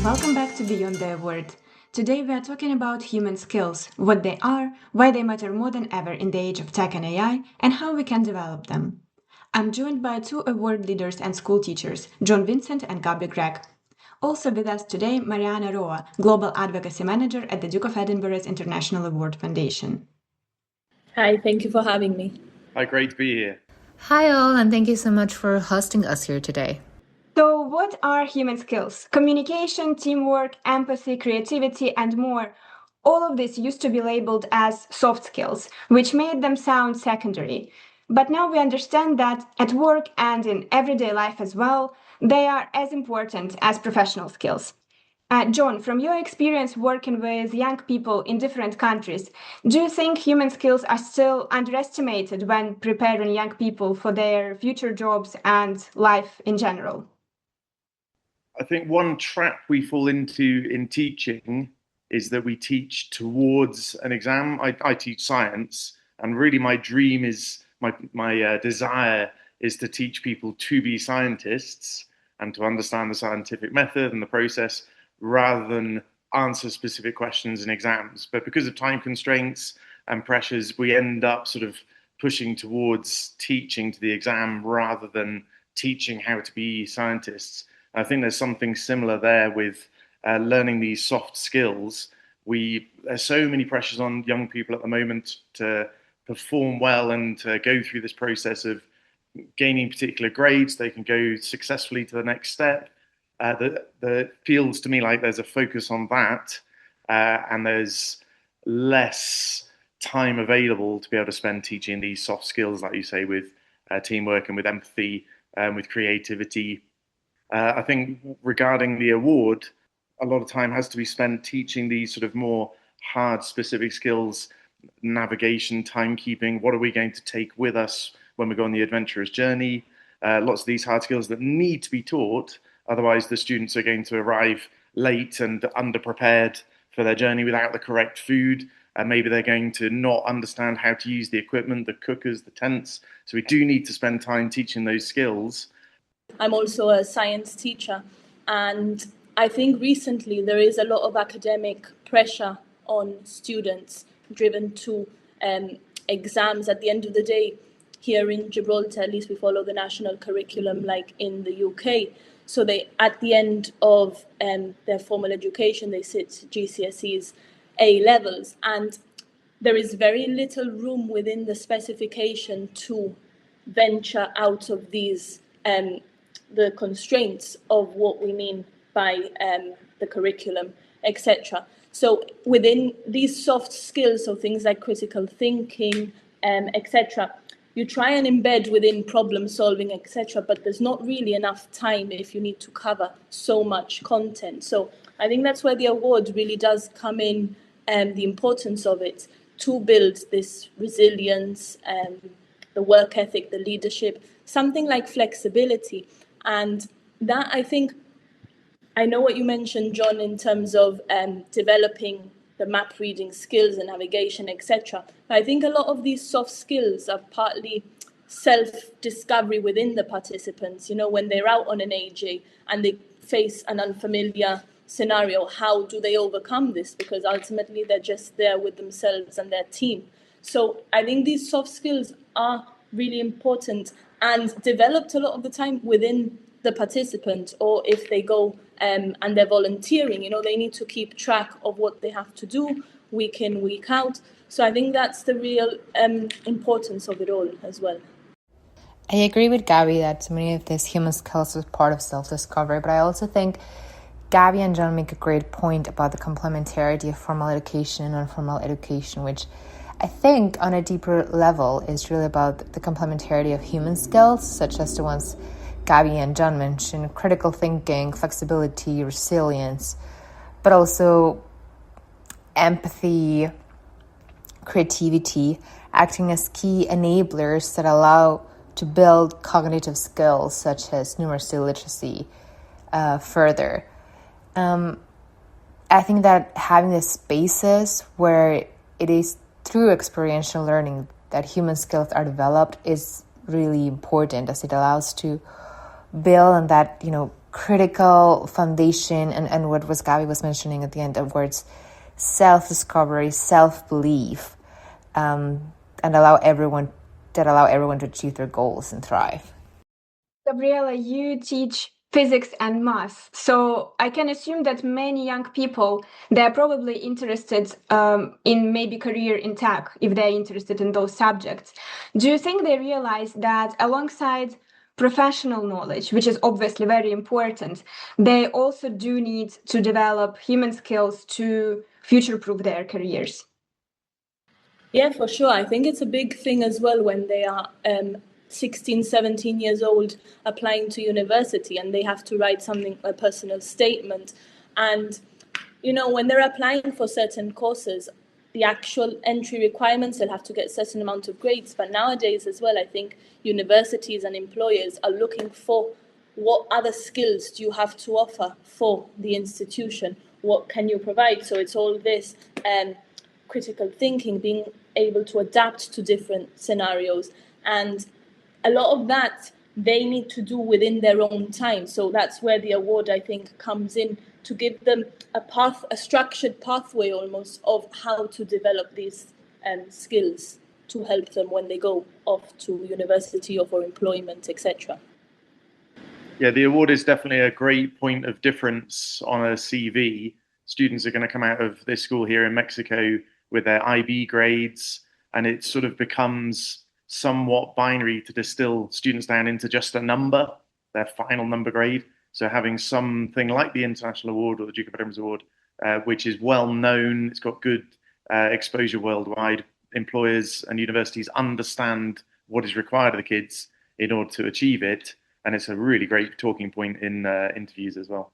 Welcome back to Beyond the Award. Today we are talking about human skills, what they are, why they matter more than ever in the age of tech and AI, and how we can develop them. I'm joined by two award leaders and school teachers, Vincent and Gabriella Grech. Also with us today, Mariana Roa, Global Advocacy Manager at the Duke of Edinburgh's International Award Foundation. Hi, thank you for having me. Hi, great to be here. Hi all, and thank you so much for hosting us here today. So what are human skills? Communication, teamwork, empathy, creativity, and more. All of this used to be labeled as soft skills, which made them sound secondary. But now we understand that at work and in everyday life as well, they are as important as professional skills. John, from your experience working with young people in different countries, do you think human skills are still underestimated when preparing young people for their future jobs and life in general? I think one trap we fall into in teaching is that we teach towards an exam. I teach science, and really my dream is, my desire is to teach people to be scientists and to understand the scientific method and the process rather than answer specific questions in exams. But because of time constraints and pressures, we end up sort of pushing towards teaching to the exam rather than teaching how to be scientists. I think there's something similar there with learning these soft skills. There's so many pressures on young people at the moment to perform well and to go through this process of gaining particular grades. They can go successfully to the next step. That feels to me like there's a focus on that, and there's less time available to be able to spend teaching these soft skills, like you say, with teamwork and with empathy and with creativity. I think regarding the award, a lot of time has to be spent teaching these sort of more hard specific skills, navigation, timekeeping. What are we going to take with us when we go on the adventurous journey? Lots of these hard skills that need to be taught. Otherwise, the students are going to arrive late and underprepared for their journey without the correct food. And maybe they're going to not understand how to use the equipment, the cookers, the tents. So we do need to spend time teaching those skills. I'm also a science teacher, and I think recently there is a lot of academic pressure on students driven to exams. At the end of the day, here in Gibraltar, at least we follow the national curriculum like in the UK. So they, at the end of their formal education, they sit GCSEs, A levels, and there is very little room within the specification to venture out of these the constraints of what we mean by the curriculum, etc. So within these soft skills, so things like critical thinking, etc., you try and embed within problem solving, etc., but there's not really enough time if you need to cover so much content. So I think that's where the award really does come in, the importance of it to build this resilience, the work ethic, the leadership, something like flexibility. And that, I think, I know what you mentioned, John, in terms of developing the map reading skills and navigation, etc. But I think a lot of these soft skills are partly self-discovery within the participants. You know, when they're out on an AJ and they face an unfamiliar scenario, how do they overcome this? Because ultimately they're just there with themselves and their team. So I think these soft skills are really important and developed a lot of the time within the participant, or if they go and they're volunteering, you know, they need to keep track of what they have to do week in, week out. So I think that's the real importance of it all as well. I agree with Gabby that so many of these human skills is part of self-discovery, but I also think Gabby and John make a great point about the complementarity of formal education and informal education, which I think on a deeper level is really about the complementarity of human skills, such as the ones Gabby and John mentioned: critical thinking, flexibility, resilience, but also empathy, creativity, acting as key enablers that allow to build cognitive skills such as numeracy literacy further. I think that having the spaces where it is through experiential learning that human skills are developed is really important, as it allows to build on that, critical foundation and what was Gabby was mentioning at the end of words, self-discovery, self-belief, and allow everyone to achieve their goals and thrive. Gabriella, you teach physics and math, so I can assume that many young people, they're probably interested in maybe career in tech if they're interested in those subjects. Do you think they realize that alongside professional knowledge, which is obviously very important, they also do need to develop human skills to future-proof their careers? Yeah, for sure. I think it's a big thing as well when they are 16, 17 years old applying to university and they have to write something, a personal statement. And, you know, when they're applying for certain courses, the actual entry requirements, they'll have to get a certain amount of grades. But nowadays as well, I think universities and employers are looking for what other skills do you have to offer for the institution? What can you provide? So it's all this critical thinking, being able to adapt to different scenarios. And a lot of that they need to do within their own time. So that's where the award, I think, comes in to give them a structured pathway almost of how to develop these skills to help them when they go off to university or for employment, etc. Yeah, the award is definitely a great point of difference on a CV. Students are going to come out of this school here in Mexico with their IB grades, and it sort of becomes somewhat binary to distill students down into just a number, their final number grade. So having something like the International Award or the Duke of Edinburgh's Award, which is well known, it's got good exposure worldwide. Employers and universities understand what is required of the kids in order to achieve it, and it's a really great talking point in interviews as well.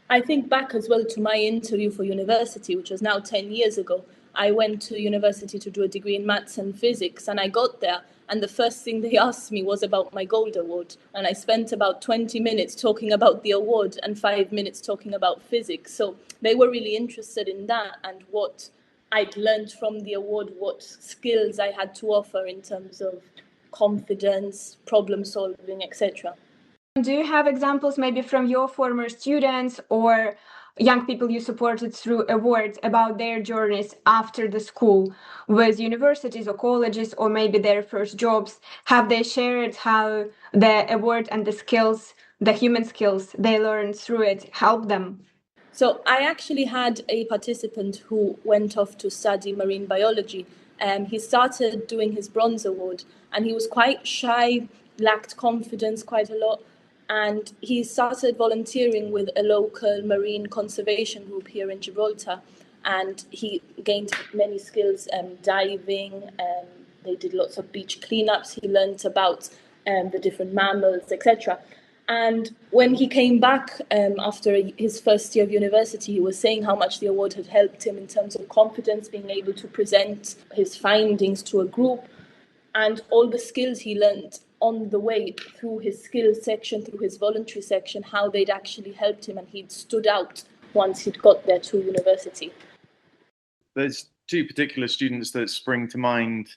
I think back as well to my interview for university, which was now 10 years ago. I went to university to do a degree in maths and physics, and I got there, and the first thing they asked me was about my gold award. And I spent about 20 minutes talking about the award and 5 minutes talking about physics. So they were really interested in that and what I'd learned from the award, what skills I had to offer in terms of confidence, problem solving, etc. Do you have examples maybe from your former students or young people you supported through awards about their journeys after the school with universities or colleges or maybe their first jobs? Have they shared how the award and the skills, the human skills they learned through it helped them? So I actually had a participant who went off to study marine biology. He started doing his bronze award and he was quite shy, lacked confidence quite a lot. And he started volunteering with a local marine conservation group here in Gibraltar. And he gained many skills, diving, they did lots of beach cleanups. He learned about the different mammals, etc. And when he came back after his first year of university, he was saying how much the award had helped him in terms of confidence, being able to present his findings to a group, and all the skills he learned on the way through his skills section, through his voluntary section, how they'd actually helped him, and he'd stood out once he'd got there to university. There's two particular students that spring to mind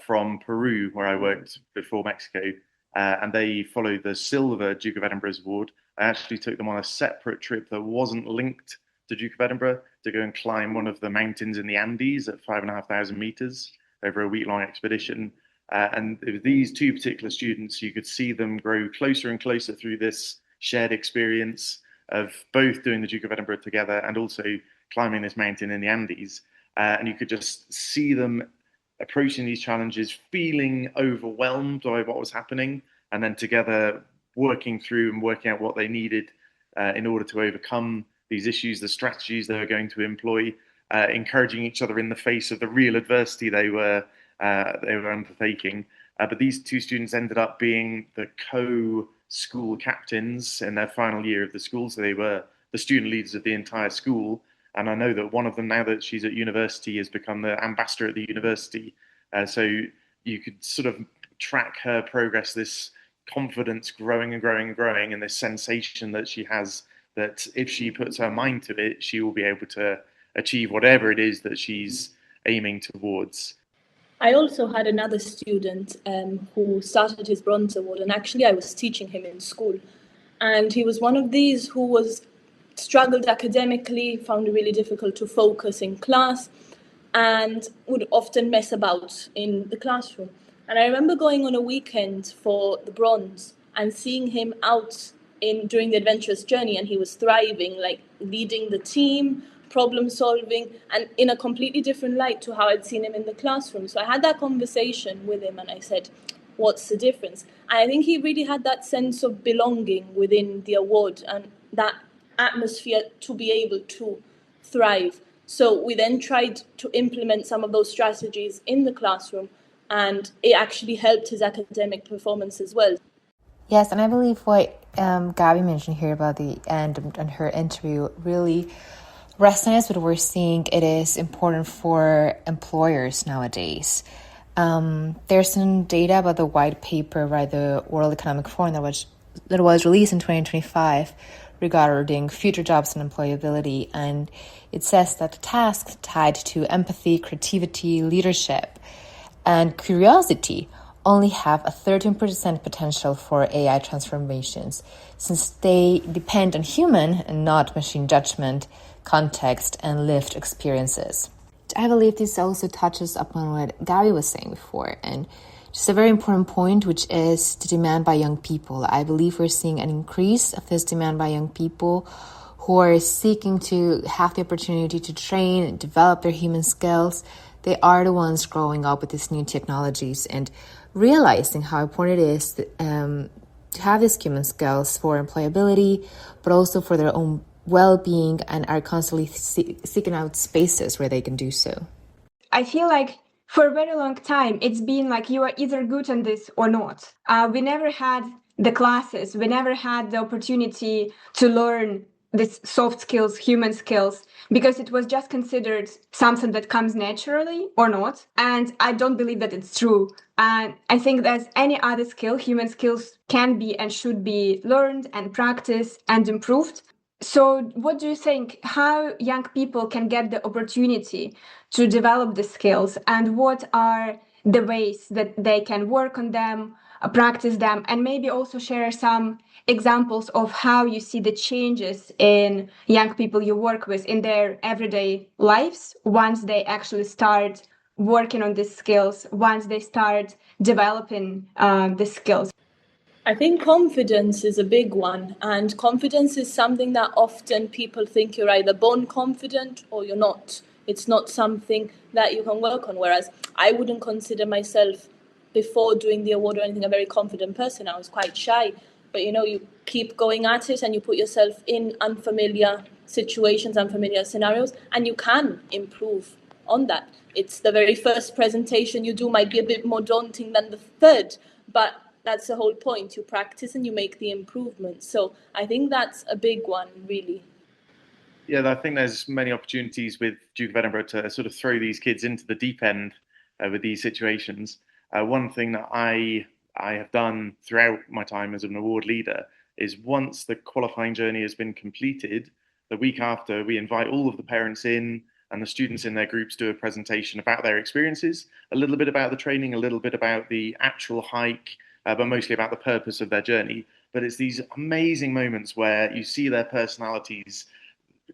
from Peru, where I worked before Mexico, and they followed the silver Duke of Edinburgh's award. I actually took them on a separate trip that wasn't linked to Duke of Edinburgh to go and climb one of the mountains in the Andes at 5,500 meters over a week-long expedition. And these two particular students, you could see them grow closer and closer through this shared experience of both doing the Duke of Edinburgh together and also climbing this mountain in the Andes. And you could just see them approaching these challenges, feeling overwhelmed by what was happening, and then together working through and working out what they needed in order to overcome these issues, the strategies they were going to employ, encouraging each other in the face of the real adversity they were undertaking. But these two students ended up being the co-school captains in their final year of the school, so they were the student leaders of the entire school. And I know that one of them, now that she's at university, has become the ambassador at the university. So you could sort of track her progress, this confidence growing and growing and growing, and this sensation that she has that if she puts her mind to it, she will be able to achieve whatever it is that she's aiming towards. I also had another student who started his bronze award, and actually I was teaching him in school. And he was one of these who struggled academically, found it really difficult to focus in class, and would often mess about in the classroom. And I remember going on a weekend for the bronze and seeing him out during the Adventurous Journey, and he was thriving, like leading the team, problem solving, and in a completely different light to how I'd seen him in the classroom. So I had that conversation with him and I said, what's the difference? And I think he really had that sense of belonging within the award and that atmosphere to be able to thrive. So we then tried to implement some of those strategies in the classroom, and it actually helped his academic performance as well. Yes, and I believe what Gabby mentioned here about the end and her interview really resonates with what we're seeing. It is important for employers nowadays. There's some data about the white paper by the World Economic Forum that was released in 2025 regarding future jobs and employability, and it says that the tasks tied to empathy, creativity, leadership, and curiosity only have a 13% potential for AI transformations, since they depend on human and not machine judgment, context, and lived experiences. I believe this also touches upon what Gabby was saying before, and just a very important point, which is the demand by young people. I believe we're seeing an increase of this demand by young people who are seeking to have the opportunity to train and develop their human skills. They are the ones growing up with these new technologies and realizing how important it is to have these human skills for employability, but also for their own well-being, and are constantly seeking out spaces where they can do so. I feel like for a very long time, it's been like you are either good on this or not. We never had the classes. We never had the opportunity to learn these soft skills, human skills, because it was just considered something that comes naturally or not. And I don't believe that it's true. And I think that any other skill, human skills can be and should be learned and practiced and improved. So what do you think, how young people can get the opportunity to develop the skills, and what are the ways that they can work on them, practice them, and maybe also share some examples of how you see the changes in young people you work with in their everyday lives once they actually start working on these skills, once they start developing the skills? I think confidence is a big one, and confidence is something that often people think you're either born confident or you're not. It's not something that you can work on, whereas I wouldn't consider myself, before doing the award or anything, a very confident person. I was quite shy, but you keep going at it and you put yourself in unfamiliar situations, unfamiliar scenarios, and you can improve on that. It's the very first presentation you do might be a bit more daunting than the third, but that's the whole point. You practice and you make the improvements. So I think that's a big one, really. Yeah, I think there's many opportunities with Duke of Edinburgh to sort of throw these kids into the deep end with these situations. One thing that I have done throughout my time as an award leader is, once the qualifying journey has been completed, the week after, we invite all of the parents in, and the students in their groups do a presentation about their experiences, a little bit about the training, a little bit about the actual hike, but mostly about the purpose of their journey. But it's these amazing moments where you see their personalities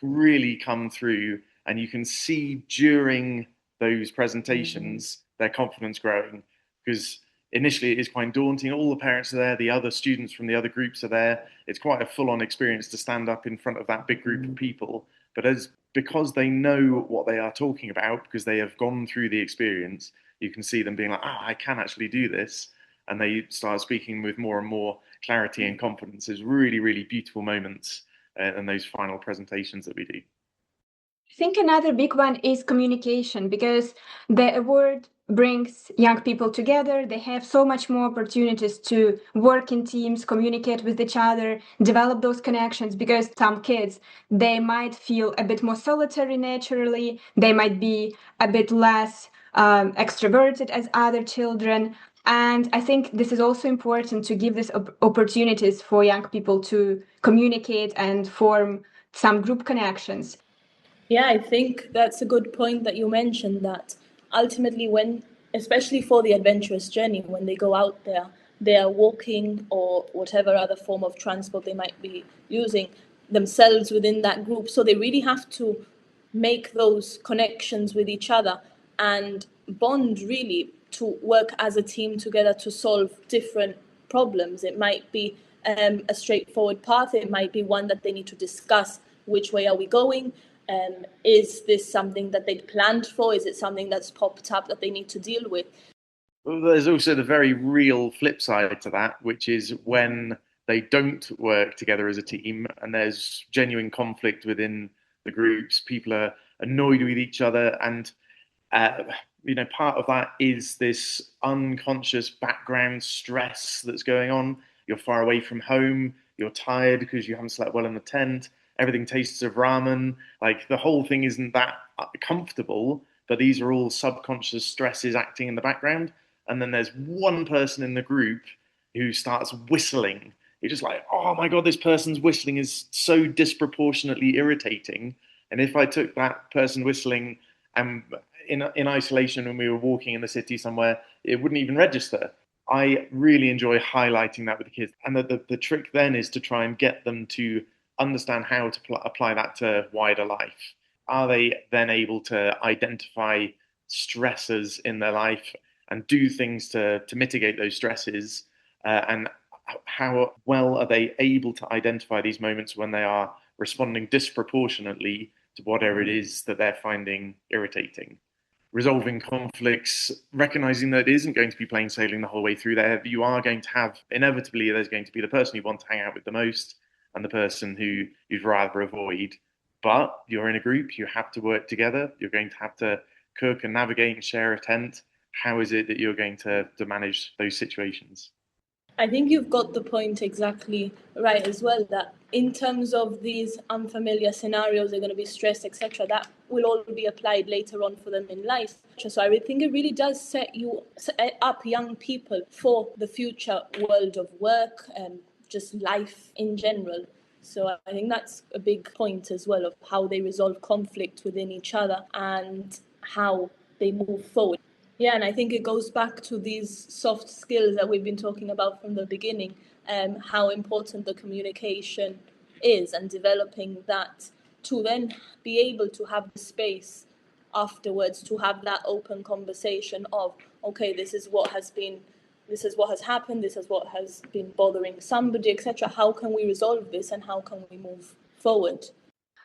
really come through, and you can see during those presentations their confidence growing, because initially it is quite daunting. All the parents are there, the other students from the other groups are there. It's quite a full-on experience to stand up in front of that big group of people. But because they know what they are talking about, because they have gone through the experience, you can see them being like, I can actually do this. And they start speaking with more and more clarity and confidence. There's really, really beautiful moments in those final presentations that we do. I think another big one is communication, because the award brings young people together. They have so much more opportunities to work in teams, communicate with each other, develop those connections, because some kids, they might feel a bit more solitary naturally. They might be a bit less extroverted as other children. And I think this is also important to give these opportunities for young people to communicate and form some group connections. Yeah, I think that's a good point that you mentioned, that ultimately especially for the adventurous journey, when they go out there, they are walking or whatever other form of transport they might be using themselves within that group. So they really have to make those connections with each other and bond really to work as a team together to solve different problems. It might be a straightforward path. It might be one that they need to discuss. Which way are we going? Is this something that they'd planned for? Is it something that's popped up that they need to deal with? Well, there's also the very real flip side to that, which is when they don't work together as a team and there's genuine conflict within the groups. People are annoyed with each other, and part of that is this unconscious background stress that's going on. You're far away from home, you're tired because you haven't slept well in the tent, everything tastes of ramen, like the whole thing isn't that comfortable, but these are all subconscious stresses acting in the background. And then there's one person in the group who starts whistling. You're just like, oh my God, this person's whistling is so disproportionately irritating. And if I took that person whistling in isolation when we were walking in the city somewhere, it wouldn't even register. I really enjoy highlighting that with the kids. And the trick then is to try and get them to understand how to apply that to wider life. Are they then able to identify stressors in their life and do things to mitigate those stresses? And how well are they able to identify these moments when they are responding disproportionately to whatever it is that they're finding irritating? Resolving conflicts, recognizing that it isn't going to be plain sailing the whole way through there. You are going to have, inevitably, there's going to be the person you want to hang out with the most and the person who you'd rather avoid. But you're in a group, you have to work together. You're going to have to cook and navigate and share a tent. How is it that you're going to manage those situations? I think you've got the point exactly right as well, that in terms of these unfamiliar scenarios, they're going to be stressed, etc., that will all be applied later on for them in life. So I think it really does set up young people for the future world of work and just life in general. So I think that's a big point as well of how they resolve conflict within each other and how they move forward. Yeah, and I think it goes back to these soft skills that we've been talking about from the beginning, how important the communication is and developing that to then be able to have the space afterwards to have that open conversation of, okay, this is what has happened, this is what has been bothering somebody, etc. How can we resolve this and how can we move forward?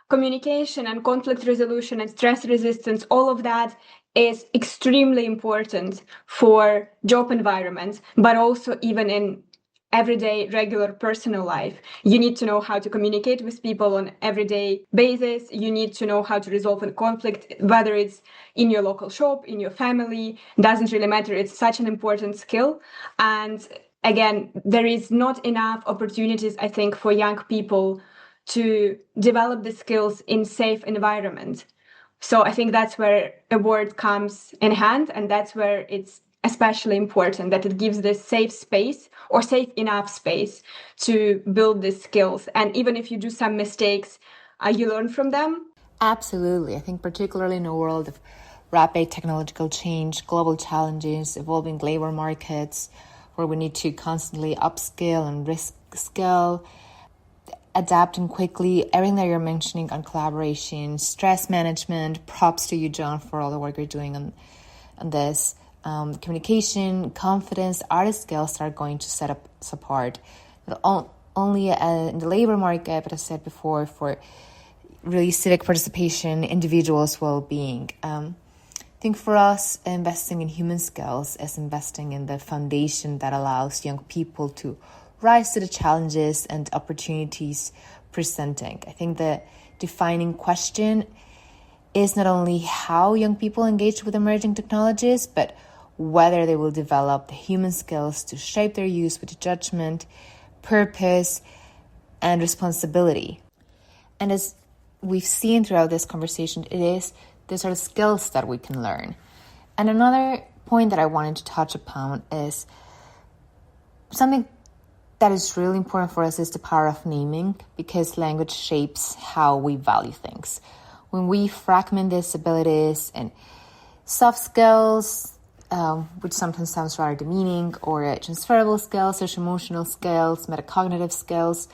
Communication and conflict resolution and stress resistance, all of that is extremely important for job environments, but also even in everyday regular personal life. You need to know how to communicate with people on everyday basis. You need to know how to resolve a conflict, whether it's in your local shop, in your family, doesn't really matter. It's such an important skill. And again, there is not enough opportunities, I think, for young people to develop the skills in safe environment. So I think that's where Award comes in hand, and that's where it's especially important that it gives this safe space or safe enough space to build these skills. And even if you do some mistakes, you learn from them. Absolutely. I think particularly in a world of rapid technological change, global challenges, evolving labor markets, where we need to constantly upskill and reskill, adapting quickly, everything that you're mentioning on collaboration, stress management, props to you, John, for all the work you're doing on this. Communication, confidence are the skills that are going to set us apart, not only in the labor market, but as I said before, for really civic participation, individuals' well-being. I think for us, investing in human skills is investing in the foundation that allows young people to rise to the challenges and opportunities presenting. I think the defining question is not only how young people engage with emerging technologies, but whether they will develop the human skills to shape their use with judgment, purpose, and responsibility. And as we've seen throughout this conversation, it is the sort of skills that we can learn. And another point that I wanted to touch upon is something that is really important for us is the power of naming, because language shapes how we value things. When we fragment these abilities and soft skills, which sometimes sounds rather demeaning, or transferable skills, social-emotional skills, metacognitive skills,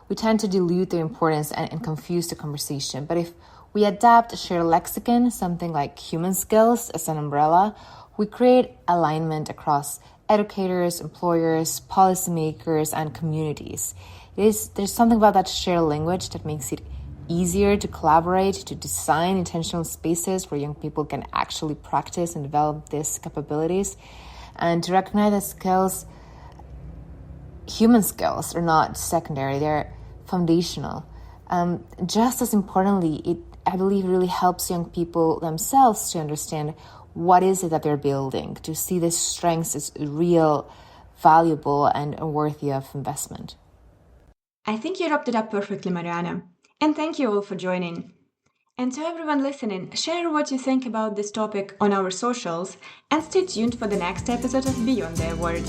we tend to dilute their importance and confuse the conversation. But if we adapt a shared lexicon, something like human skills as an umbrella, we create alignment across educators, employers, policymakers, and communities. There's something about that shared language that makes it easier to collaborate, to design intentional spaces where young people can actually practice and develop these capabilities, and to recognize that skills, human skills, are not secondary, they're foundational. Just as importantly, I believe, really helps young people themselves to understand what is it that they're building, to see the strengths as real, valuable, and worthy of investment. I think you wrapped it up perfectly, Mariana. And thank you all for joining. And to everyone listening, share what you think about this topic on our socials and stay tuned for the next episode of Beyond the Award.